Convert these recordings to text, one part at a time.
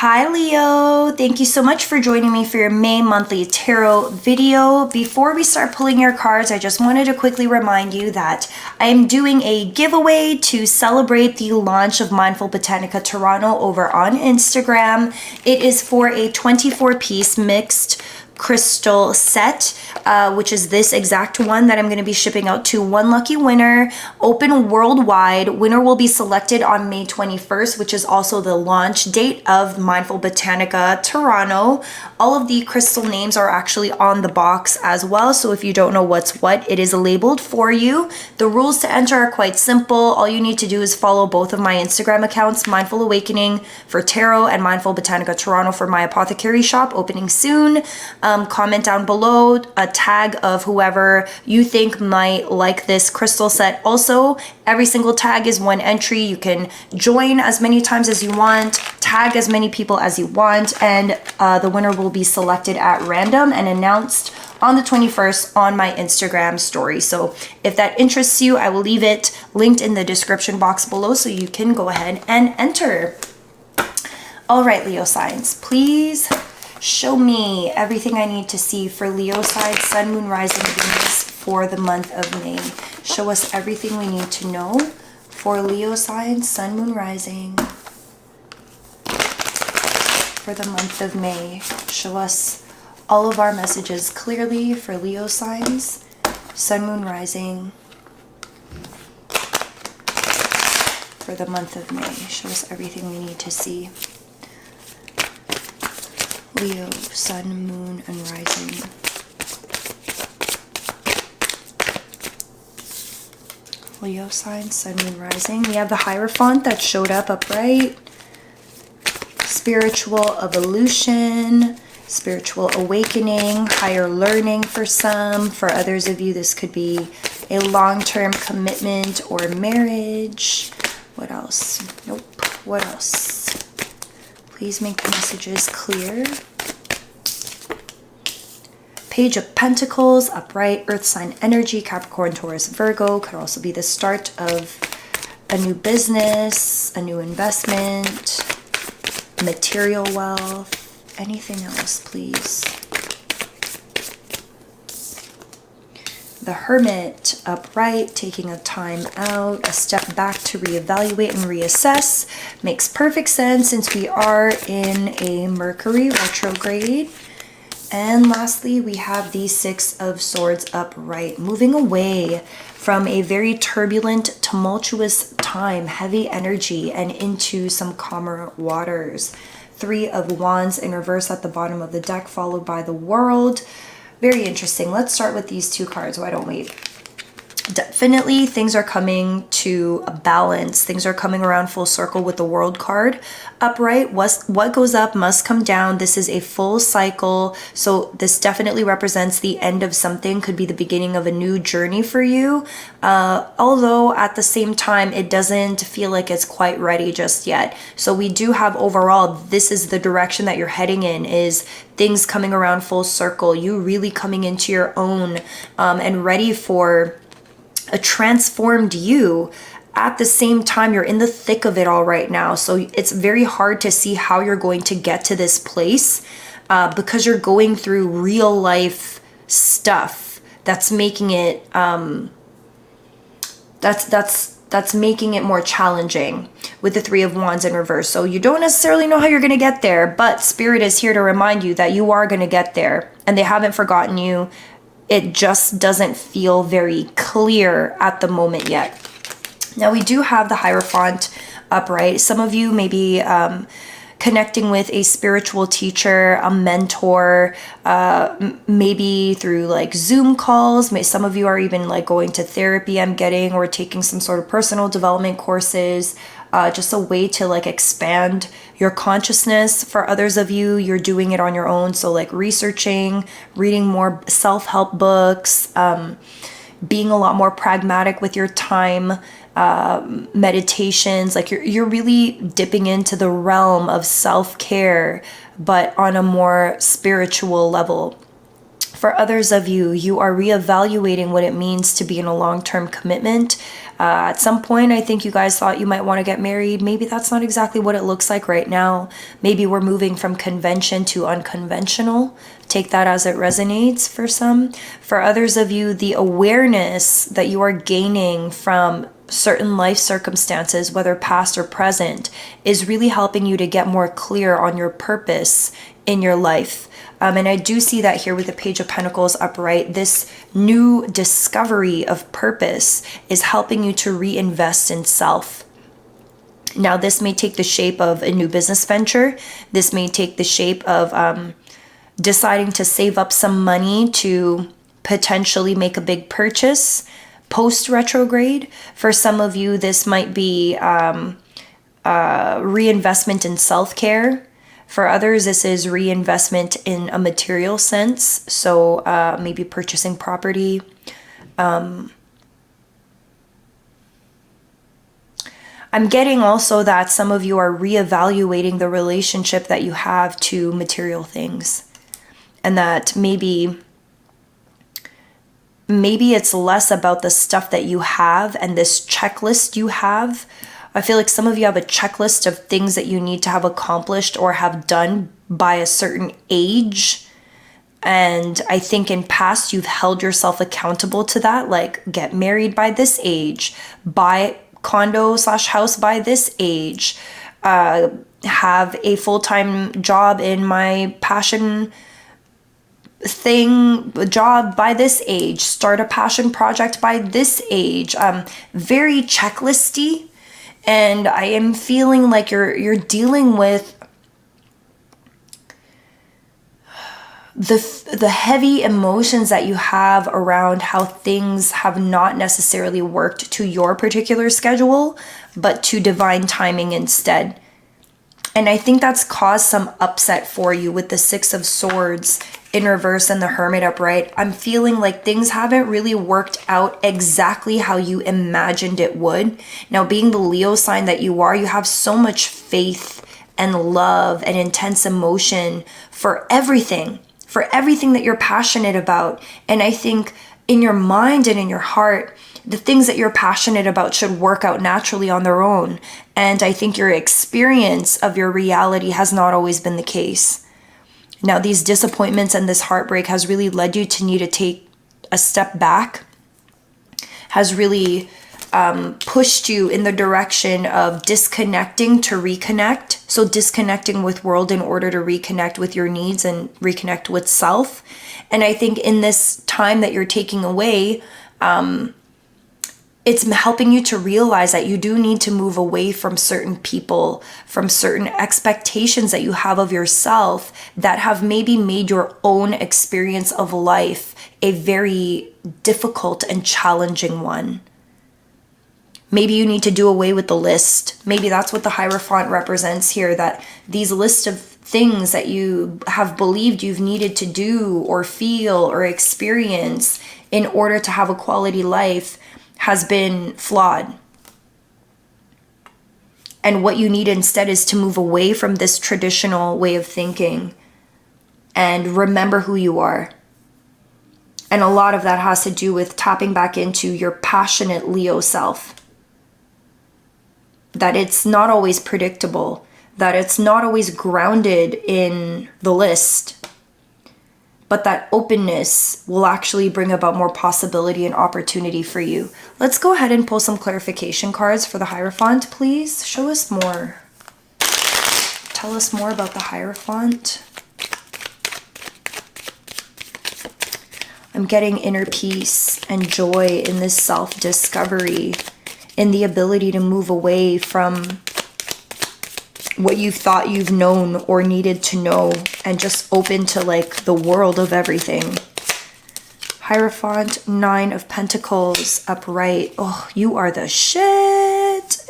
Hi Leo, thank you so much for joining me for your May monthly tarot video. Before we start pulling your cards, I just wanted to quickly remind you that I am doing a giveaway to celebrate the launch of Mindful Botanica Toronto over on Instagram. It is for a 24-piece mixed crystal set, which is this exact one that I'm going to be shipping out to one lucky winner, open worldwide. Winner will be selected on May 21st, which is also the launch date of Mindful Botanica Toronto. All of the crystal names are actually on the box as well, so if you don't know what's what, it is labeled for you. The rules to enter are quite simple. All you need to do is follow both of my Instagram accounts, Mindful Awakening for tarot and Mindful Botanica Toronto for my apothecary shop, opening soon. Comment down below a tag of whoever you think might like this crystal set. Also, every single tag is one entry. You can join as many times as you want, tag as many people as you want, and the winner will be selected at random and announced on the 21st on my Instagram story. So if that interests you, I will leave it linked in the description box below so you can go ahead and enter. All right, Leo signs, please show me everything I need to see for Leo side, Sun, Moon, Rising, Venus for the month of May. Show us everything we need to know for Leo side, Sun, Moon, Rising for the month of May. Show us all of our messages clearly for Leo signs, Sun, Moon, Rising for the month of May. Show us everything we need to see. Leo, Sun, Moon, and Rising. Leo sign, Sun, Moon, Rising. We have the Hierophant that showed up upright. Spiritual evolution, spiritual awakening, higher learning for some. For others of you, this could be a long-term commitment or marriage. What else? Nope. What else? Please make the messages clear. Page of Pentacles, upright, Earth sign energy, Capricorn, Taurus, Virgo. Could also be the start of a new business, a new investment, material wealth. Anything else, please? The Hermit, upright, taking a time out, a step back to reevaluate and reassess. Makes perfect sense since we are in a Mercury retrograde. And lastly, we have the Six of Swords upright, moving away from a very turbulent, tumultuous time, heavy energy, and into some calmer waters. Three of Wands in reverse at the bottom of the deck, followed by the World. Very interesting. Let's start with these two cards. Why don't we? Definitely things are coming to a balance. Things are coming around full circle with the World card upright. What goes up must come down. This is a full cycle. So this definitely represents the end of something. Could be the beginning of a new journey for you. Although at the same time, it doesn't feel like it's quite ready just yet. So we do have overall, this is the direction that you're heading in, is things coming around full circle. You really coming into your own and ready for a transformed you. At the same time, you're in the thick of it all right now. So it's very hard to see how you're going to get to this place because you're going through real life stuff that's making it that's making it more challenging with the Three of Wands in reverse. So you don't necessarily know how you're going to get there, but Spirit is here to remind you that you are going to get there, and they haven't forgotten you. It just doesn't feel very clear at the moment yet. Now we do have the Hierophant upright. Some of you may be connecting with a spiritual teacher, a mentor, maybe through like Zoom calls. Some of you are even like going to therapy, I'm getting, or taking some sort of personal development courses. Just a way to like expand your consciousness. For others of you, you're doing it on your own. So like researching, reading more self-help books, being a lot more pragmatic with your time, meditations. Like you're really dipping into the realm of self-care, but on a more spiritual level. For others of you, you are reevaluating what it means to be in a long-term commitment. At some point, I think you guys thought you might want to get married. Maybe that's not exactly what it looks like right now. Maybe we're moving from convention to unconventional. Take that as it resonates for some. For others of you, the awareness that you are gaining from certain life circumstances, whether past or present, is really helping you to get more clear on your purpose in your life. And I do see that here with the Page of Pentacles upright. This new discovery of purpose is helping you to reinvest in self. Now, this may take the shape of a new business venture. This may take the shape of deciding to save up some money to potentially make a big purchase post-retrograde. For some of you, this might be reinvestment in self-care. For others, this is reinvestment in a material sense. So maybe purchasing property. I'm getting also that some of you are reevaluating the relationship that you have to material things. And that maybe it's less about the stuff that you have and this checklist you have. I feel like some of you have a checklist of things that you need to have accomplished or have done by a certain age. And I think in past you've held yourself accountable to that, like get married by this age, buy condo/house by this age, have a full-time job in my passion job by this age, start a passion project by this age. Very checklisty. And I am feeling like you're dealing with the heavy emotions that you have around how things have not necessarily worked to your particular schedule, but to divine timing instead. And I think that's caused some upset for you with the Six of Swords in reverse and the Hermit upright. I'm feeling like things haven't really worked out exactly how you imagined it would. Now, being the Leo sign that you are, you have so much faith and love and intense emotion for everything that you're passionate about. And I think in your mind and in your heart, the things that you're passionate about should work out naturally on their own. And I think your experience of your reality has not always been the case. Now, these disappointments and this heartbreak has really led you to need to take a step back, has really pushed you in the direction of disconnecting to reconnect. So disconnecting with world in order to reconnect with your needs and reconnect with self. And I think in this time that you're taking away, it's helping you to realize that you do need to move away from certain people, from certain expectations that you have of yourself that have maybe made your own experience of life a very difficult and challenging one. Maybe you need to do away with the list. Maybe that's what the Hierophant represents here, that these lists of things that you have believed you've needed to do or feel or experience in order to have a quality life has been flawed. And what you need instead is to move away from this traditional way of thinking and remember who you are. And a lot of that has to do with tapping back into your passionate Leo self. That it's not always predictable, that it's not always grounded in the list, but that openness will actually bring about more possibility and opportunity for you. Let's go ahead and pull some clarification cards for the Hierophant, please. Show us more. Tell us more about the Hierophant. I'm getting inner peace and joy in this self-discovery, in the ability to move away from what you thought you've known or needed to know and just open to like the world of everything. Hierophant, Nine of Pentacles upright. Oh, you are the shit.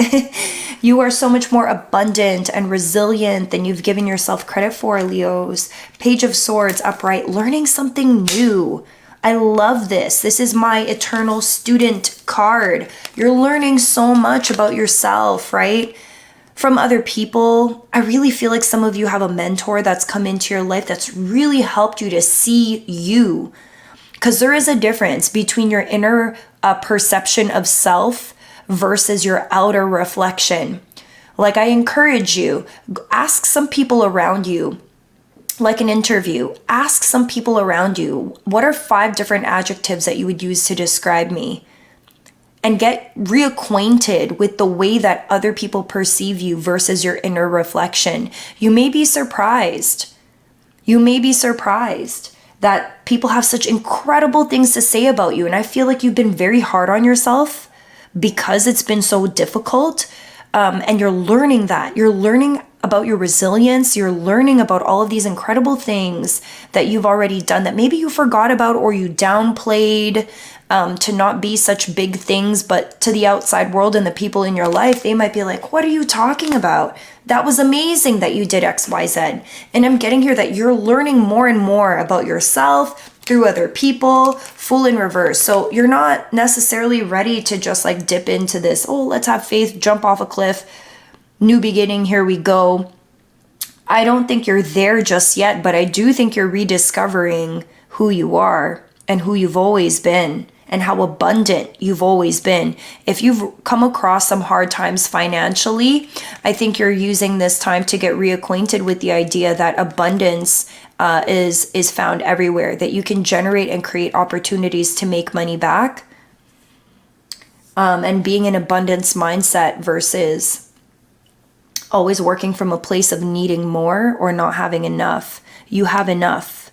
You are so much more abundant and resilient than you've given yourself credit for, Leos. Page of Swords upright, learning something new. I love this. This is my eternal student card. You're learning so much about yourself, right? From other people. I really feel like some of you have a mentor that's come into your life that's really helped you to see you, Because there is a difference between your inner perception of self versus your outer reflection. Like, I encourage you, ask some people around you, like an interview, ask some people around you, what are 5 different adjectives that you would use to describe me? And get reacquainted with the way that other people perceive you versus your inner reflection. You may be surprised. You may be surprised that people have such incredible things to say about you. And I feel like you've been very hard on yourself because it's been so difficult. And you're learning that. You're learning about your resilience. You're learning about all of these incredible things that you've already done that maybe you forgot about or you downplayed to not be such big things. But to the outside world and the people in your life, they might be like, what are you talking about? That was amazing that you did X, Y, Z. And I'm getting here that you're learning more and more about yourself through other people, full in reverse. So you're not necessarily ready to just like dip into this, oh, let's have faith, jump off a cliff, new beginning, here we go. I don't think you're there just yet, but I do think you're rediscovering who you are and who you've always been and how abundant you've always been. If you've come across some hard times financially, I think you're using this time to get reacquainted with the idea that abundance is found everywhere, that you can generate and create opportunities to make money back, and being in abundance mindset versus always working from a place of needing more or not having enough. You have enough.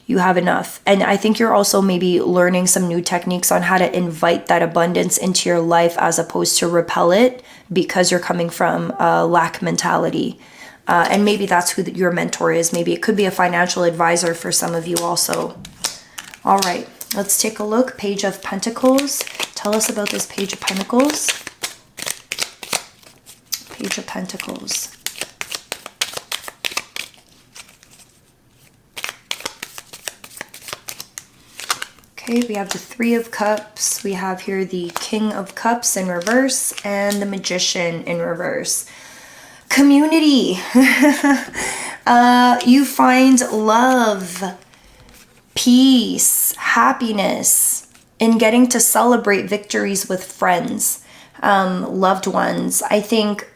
You have enough. And I think you're also maybe learning some new techniques on how to invite that abundance into your life as opposed to repel it because you're coming from a lack mentality. And maybe that's who your mentor is. Maybe it could be a financial advisor for some of you also. All right, let's take a look. Page of Pentacles. Tell us about this Page of Pentacles. Page of Pentacles. Okay, we have the Three of Cups. We have here the King of Cups in reverse and the Magician in reverse. Community. You find love, peace, happiness in getting to celebrate victories with friends, loved ones. I think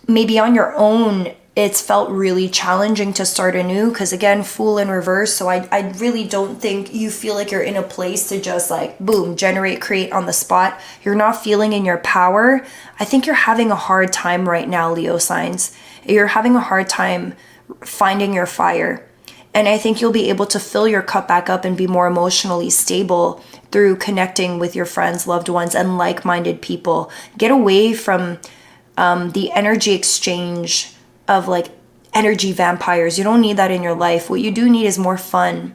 maybe on your own, it's felt really challenging to start anew because, again, Fool in reverse. So I really don't think you feel like you're in a place to just like, boom, generate, create on the spot. You're not feeling in your power. I think you're having a hard time right now, Leo signs. You're having a hard time finding your fire. And I think you'll be able to fill your cup back up and be more emotionally stable through connecting with your friends, loved ones, and like-minded people. Get away from the energy exchange of like energy vampires. You don't need that in your life. What you do need is more fun,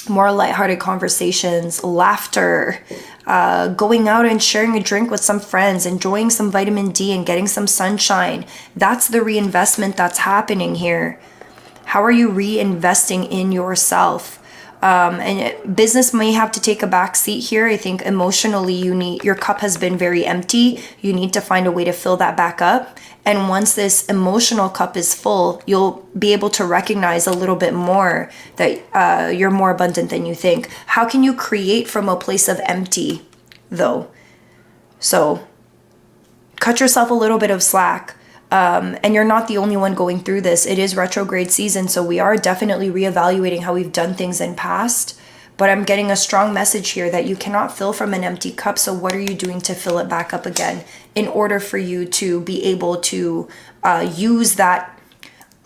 more lighthearted conversations, laughter, going out and sharing a drink with some friends, enjoying some vitamin D and getting some sunshine. That's the reinvestment that's happening here. How are you reinvesting in yourself? And business may have to take a back seat here. I think emotionally your cup has been very empty. You need to find a way to fill that back up. And once this emotional cup is full, you'll be able to recognize a little bit more that you're more abundant than you think. How can you create from a place of empty, though? So cut yourself a little bit of slack. And you're not the only one going through this. It is retrograde season, so we are definitely reevaluating how we've done things in past. But I'm getting a strong message here that you cannot fill from an empty cup. So what are you doing to fill it back up again in order for you to be able to use that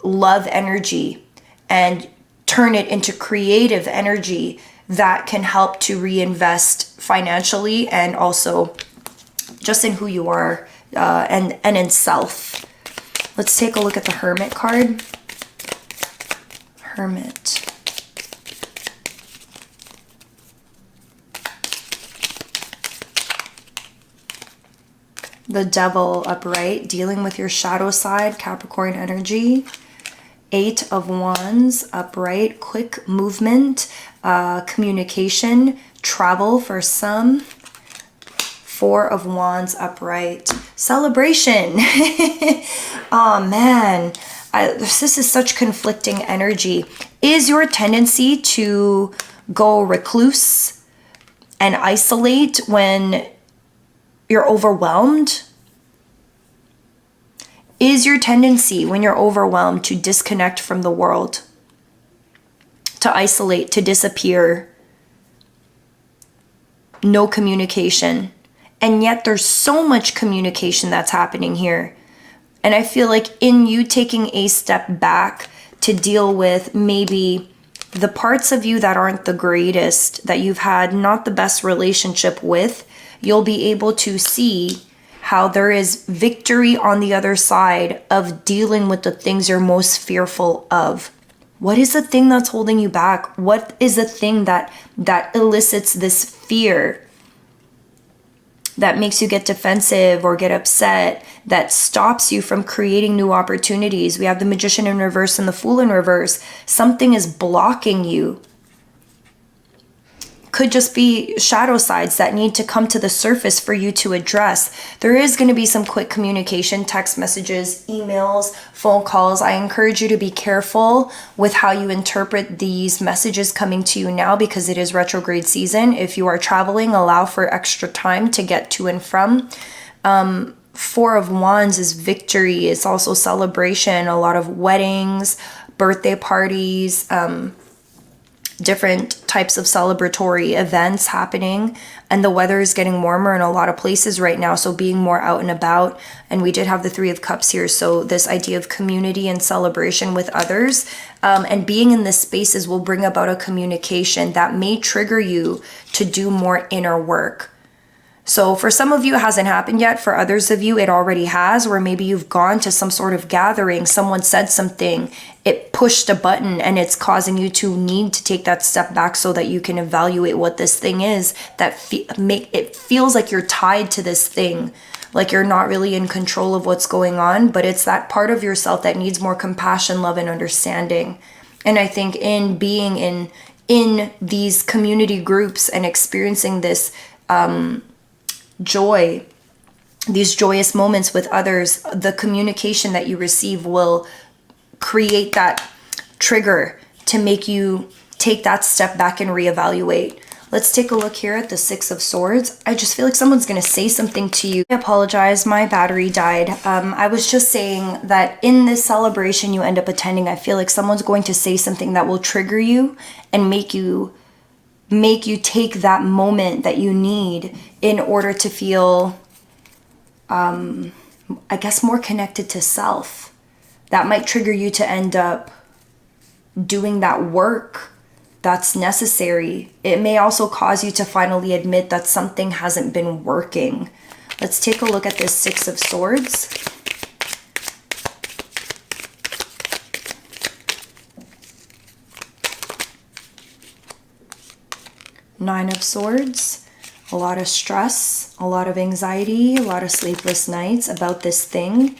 love energy and turn it into creative energy that can help to reinvest financially and also just in who you are and in self. Let's take a look at the Hermit card. Hermit. The Devil upright, dealing with your shadow side, Capricorn energy. 8 of Wands upright, quick movement, communication, travel for some. 4 of Wands upright, celebration. Oh man, this is such conflicting energy. Is your tendency to go recluse and isolate when you're overwhelmed? Is your tendency when you're overwhelmed to disconnect from the world, to isolate, to disappear, no communication? And yet there's so much communication that's happening here. And I feel like in you taking a step back to deal with maybe the parts of you that aren't the greatest, that you've had not the best relationship with, you'll be able to see how there is victory on the other side of dealing with the things you're most fearful of. What is the thing that's holding you back? What is the thing that elicits this fear, that makes you get defensive or get upset, that stops you from creating new opportunities? We have the Magician in reverse and the Fool in reverse. Something is blocking you. Could just be shadow sides that need to come to the surface for you to address. There is going to be some quick communication, text messages, emails, phone calls. I encourage you to be careful with how you interpret these messages coming to you now, because it is retrograde season. If you are traveling, allow for extra time to get to and from. Four of Wands is victory. It's also celebration, a lot of weddings, birthday parties, different types of celebratory events happening. And the weather is getting warmer in a lot of places right now, so being more out and about. And we did have the Three of Cups here, so this idea of community and celebration with others, and being in this spaces will bring about a communication that may trigger you to do more inner work. So for some of you, it hasn't happened yet. For others of you, it already has, where maybe you've gone to some sort of gathering, someone said something, it pushed a button, and it's causing you to need to take that step back so that you can evaluate what this thing is that it feels like you're tied to this thing, like you're not really in control of what's going on, but it's that part of yourself that needs more compassion, love, and understanding. And I think in being in these community groups and experiencing this joy, these joyous moments with others, the communication that you receive will create that trigger to make you take that step back and reevaluate. Let's take a look here at the Six of Swords. I just feel like someone's going to say something to you. I apologize, my battery died. I was just saying that in this celebration you end up attending, I feel like someone's going to say something that will trigger you and make you take that moment that you need in order to feel, I guess, more connected to self. That might trigger you to end up doing that work that's necessary. It may also cause you to finally admit that something hasn't been working. Let's take a look at this Six of Swords. Nine of Swords, a lot of stress, a lot of anxiety, a lot of sleepless nights about this thing.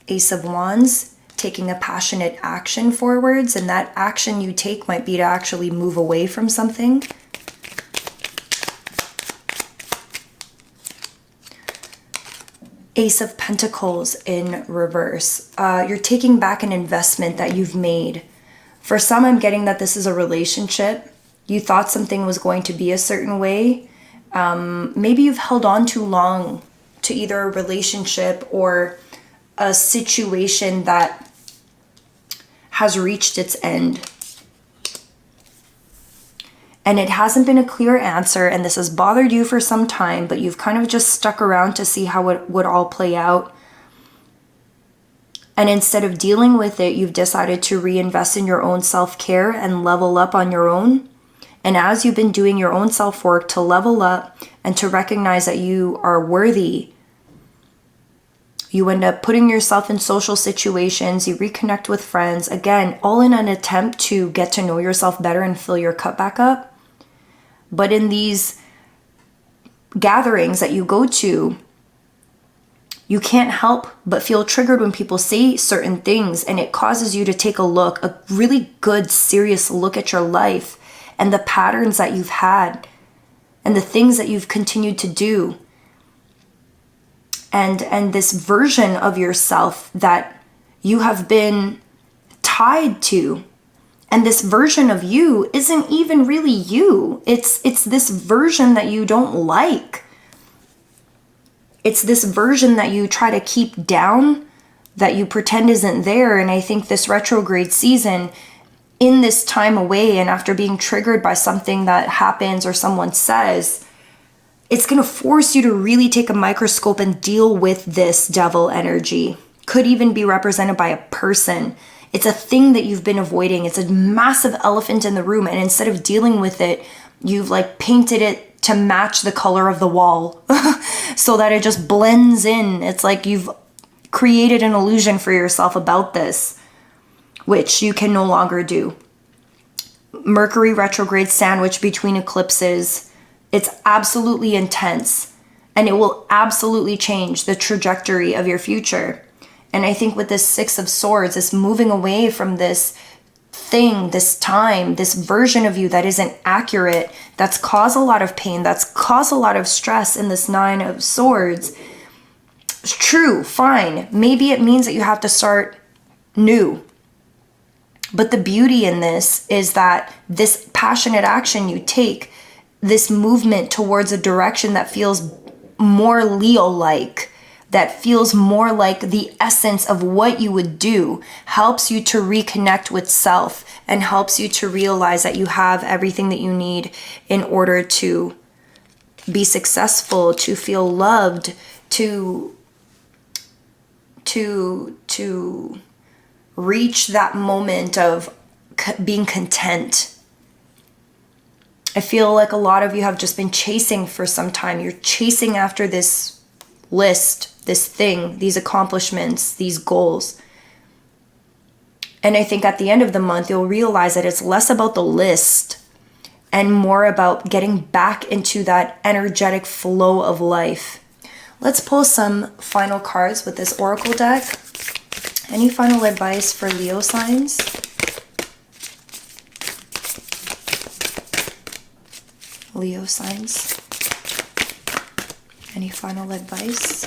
Ace of Wands, taking a passionate action forwards, and that action you take might be to actually move away from something. Ace of Pentacles in reverse. You're taking back an investment that you've made. For some, I'm getting that this is a relationship. You thought something was going to be a certain way. Maybe you've held on too long to either a relationship or a situation that has reached its end. And it hasn't been a clear answer, and this has bothered you for some time, but you've kind of just stuck around to see how it would all play out. And instead of dealing with it, you've decided to reinvest in your own self-care and level up on your own. And as you've been doing your own self-work to level up and to recognize that you are worthy, you end up putting yourself in social situations, you reconnect with friends, again, all in an attempt to get to know yourself better and fill your cup back up. But in these gatherings that you go to, you can't help but feel triggered when people say certain things, and it causes you to take a really good, serious look at your life and the patterns that you've had and the things that you've continued to do. And this version of yourself that you have been tied to And this version of you isn't even really you. It's this version that you don't like. It's this version that you try to keep down, that you pretend isn't there. And I think this retrograde season, in this time away and after being triggered by something that happens or someone says, it's going to force you to really take a microscope and deal with this devil energy. Could even be represented by a person. It's a thing that you've been avoiding. It's a massive elephant in the room. And instead of dealing with it, you've like painted it to match the color of the wall so that it just blends in. It's like you've created an illusion for yourself about this, which you can no longer do. Mercury retrograde sandwich between eclipses. It's absolutely intense, and it will absolutely change the trajectory of your future. And I think with this Six of Swords, it's moving away from this thing, this time, this version of you that isn't accurate, that's caused a lot of pain, that's caused a lot of stress in this Nine of Swords. It's true, fine. Maybe it means that you have to start new. But the beauty in this is that this passionate action you take, this movement towards a direction that feels more Leo-like, that feels more like the essence of what you would do, helps you to reconnect with self and helps you to realize that you have everything that you need in order to be successful, to feel loved, to reach that moment of being content. I feel like a lot of you have just been chasing for some time. You're chasing after this list, this thing, these accomplishments, these goals. And I think at the end of the month, you'll realize that it's less about the list and more about getting back into that energetic flow of life. Let's pull some final cards with this oracle deck. Any final advice for Leo signs? Leo signs. Any final advice?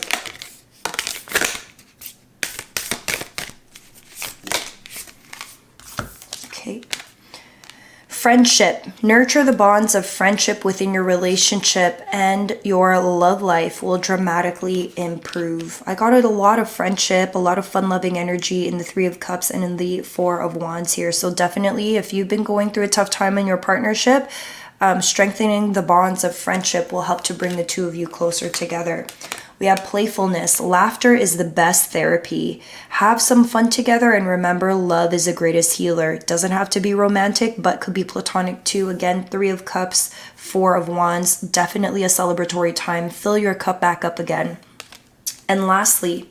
Okay. Friendship. Nurture the bonds of friendship within your relationship and your love life will dramatically improve. I got a lot of friendship, a lot of fun-loving energy in the Three of Cups and in the Four of Wands here. So definitely, if you've been going through a tough time in your partnership, strengthening the bonds of friendship will help to bring the two of you closer together. We have playfulness. Laughter is the best therapy. Have some fun together and remember love is the greatest healer. It doesn't have to be romantic, but could be platonic too. Again, Three of Cups, Four of Wands, definitely a celebratory time. Fill your cup back up again. And lastly,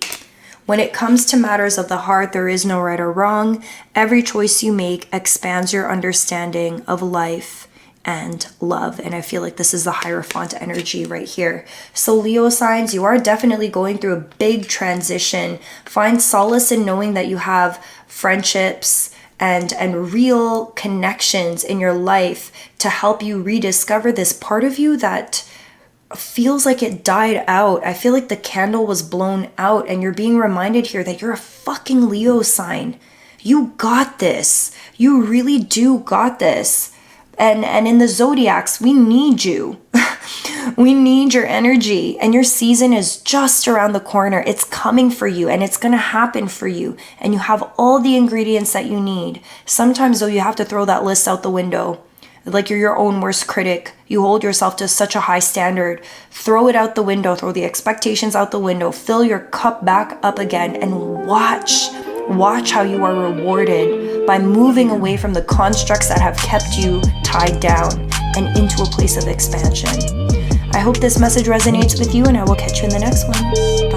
when it comes to matters of the heart, there is no right or wrong. Every choice you make expands your understanding of life and love. And I feel like this is the Hierophant energy right here. So Leo signs, you are definitely going through a big transition. Find solace in knowing that you have friendships and real connections in your life to help you rediscover this part of you that feels like it died out. I feel like the candle was blown out and you're being reminded here that you're a fucking Leo sign. You got this. You really do got this. And in the zodiacs, we need you. We need your energy. And your season is just around the corner. It's coming for you and it's going to happen for you. And you have all the ingredients that you need. Sometimes, though, you have to throw that list out the window. Like you're your own worst critic. You hold yourself to such a high standard. Throw it out the window. Throw the expectations out the window. Fill your cup back up again and watch how you are rewarded by moving away from the constructs that have kept you tied down and into a place of expansion. I hope this message resonates with you and I will catch you in the next one.